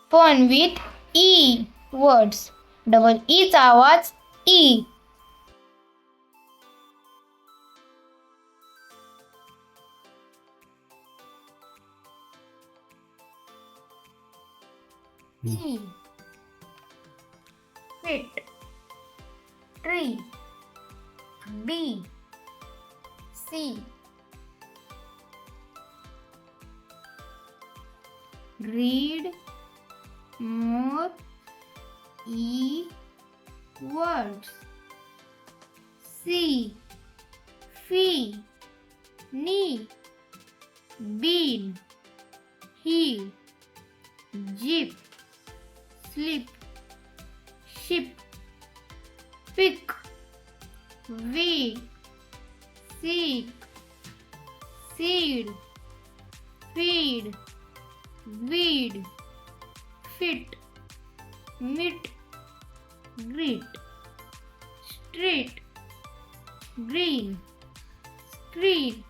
Fun with E words. Double Eचा आवाज E. E. Fit. Tree. B. C. Read more E words. C. Fee. Knee. Bean. Heel. Jeep. Slip. Ship. Pick. Weed. Seek. Seed. Feed. Weed. Fit. Meet. Greet. Street. Green. Screen.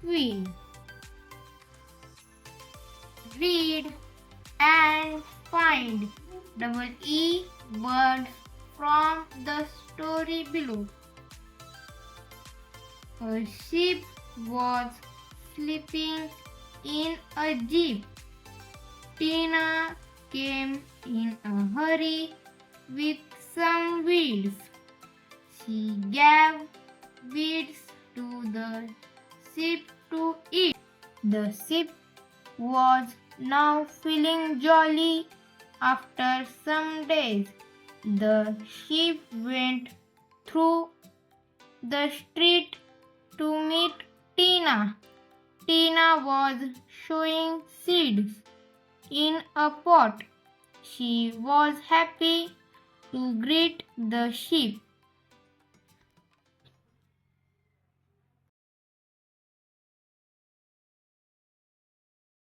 Queen. Read and find double E words from the story below. A sheep was sleeping in a jeep. Tina came in a hurry with some weeds. She gave weeds to the sheep to eat. The sheep was now feeling jolly after some days. The sheep went through the street to meet Tina. Tina was sowing seeds in a pot. She was happy to greet the sheep.